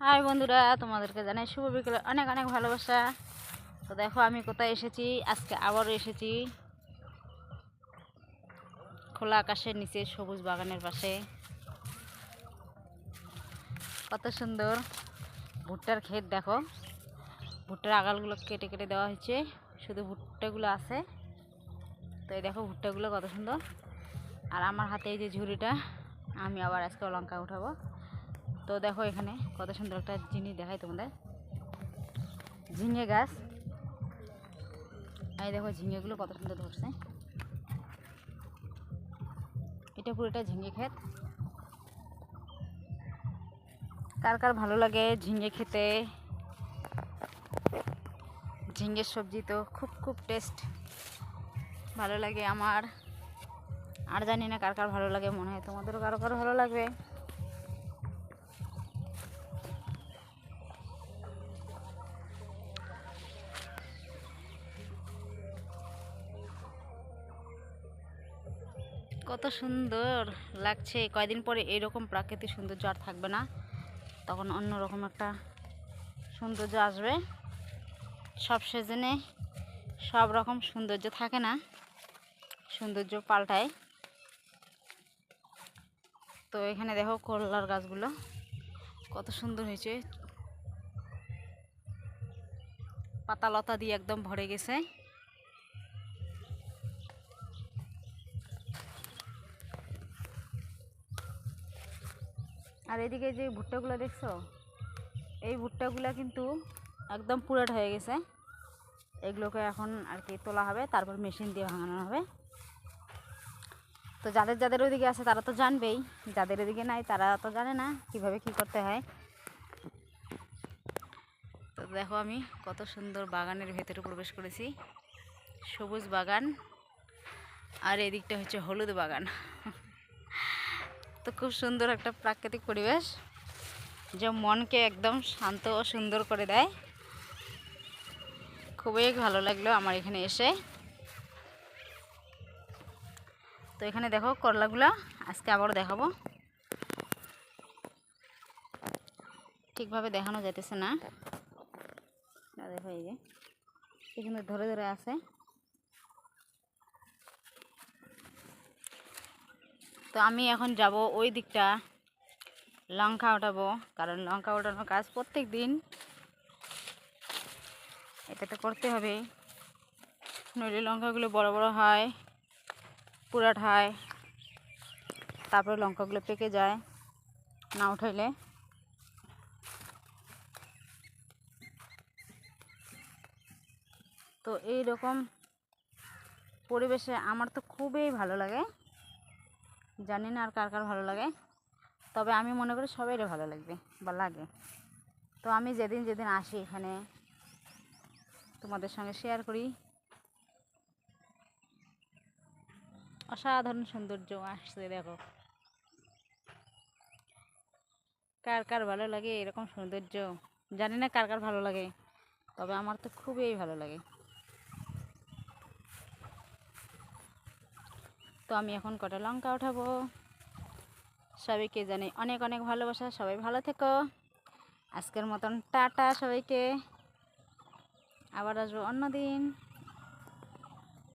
High বন্ধুরা, তোমাদেরকে জানাই শুভ বিকেলে অনেক অনেক ভালোবাসা। তো দেখো আমি কোথায় এসেছি, আজকে আবারও এসেছি খোলা আকাশের নিচে সবুজ বাগানের পাশে। কত সুন্দর ভুট্টার ক্ষেত, দেখো ভুট্টার আগালগুলো কেটে কেটে দেওয়া হয়েছে, শুধু ভুট্টাগুলো আছে। তো এই দেখো ভুট্টাগুলো কত সুন্দর। আর আমার হাতে এই যে ঝুড়িটা, আমি আবার আজকে লঙ্কা উঠাবো। তো দেখো এখানে কত সুন্দর একটা জিনিস দেখাই তোমাদের, ঝিঙে গাছ। এই দেখো ঝিঙেগুলো কত সুন্দর ধরছে, এটা পুরোটা ঝিঙে ক্ষেত। কার কার ভালো লাগে ঝিঙে খেতে? ঝিঙের সবজি তো খুব খুব টেস্ট, ভালো লাগে আমার। আর জানি না কার কার ভালো লাগে, মনে হয় তোমাদেরও কারো কারো ভালো লাগবে। কত সুন্দর লাগছে। কয়দিন পরে এরকম প্রাকৃতিক সৌন্দর্য আর থাকবে না, তখন অন্যরকম একটা সৌন্দর্য আসবে। সব সিজনে সব রকম সৌন্দর্য থাকে না, সৌন্দর্য পাল্টায়। তো এখানে দেখো করলার গাছগুলো কত সুন্দর হয়েছে, পাতা লতা দিয়ে একদম ভরে গেছে। আর এদিকে যে ভুট্টাগুলো দেখছো, এই ভুট্টাগুলো কিন্তু একদম পুরাট হয়ে গেছে। এগুলোকে এখন আর কি তোলা হবে, তারপর মেশিন দিয়ে ভাঙানো হবে। তো যাদের যাদের ওইদিকে আছে তারা তো জানবেই, যাদের এদিকে নাই তারা তো জানে না কিভাবে কি করতে হয়। তো দেখো আমি কত সুন্দর বাগানের ভেতরে প্রবেশ করেছি, সবুজ বাগান। আর এদিকটা হচ্ছে হলুদ বাগান। তো খুব সুন্দর একটা প্রাকৃতিক পরিবেশ, যা মনকে একদম শান্ত ও সুন্দর করে দেয়। খুবই ভালো লাগলো আমার এখানে এসে। তো এখানে দেখো করলাগুলা আজকে আবারও দেখাবো, ঠিকভাবে দেখানো যাইতেছে না। দেখো এই যে এখানে ধরে ধরে আছে। তো আমি এখন যাব ওই দিকটা লঙ্কা ওঠাবো, কারণ লঙ্কা ওঠানোর কাজ প্রত্যেক দিন এটা তো করতে হবে, নইলে লঙ্কাগুলো বড় বড় হয়, পুরাট হয়, তারপরে লঙ্কাগুলো পেকে যায় না উঠাইলে। তো এই রকম পরিবেশে আমার তো খুবই ভালো লাগে, জানি না আর কার কার ভালো লাগে, তবে আমি মনে করি সবাইরে ভালো লাগবে বা লাগে। তো আমি যেদিন যেদিন আসি এখানে তোমাদের সঙ্গে শেয়ার করি। অসাধারণ সৌন্দর্য আসছে, দেখো কার কার ভালো লাগে এরকম সৌন্দর্য, জানি না কার কার ভালো লাগে, তবে আমার তো খুবই ভালো লাগে। তো আমি এখন কটা লঙ্কা উঠাবো। সবাইকে জানাই অনেক অনেক ভালোবাসা, সবাই ভালো থেকো। আজকের মতন টাটা সবাইকে, আবার আসবো অন্য দিন।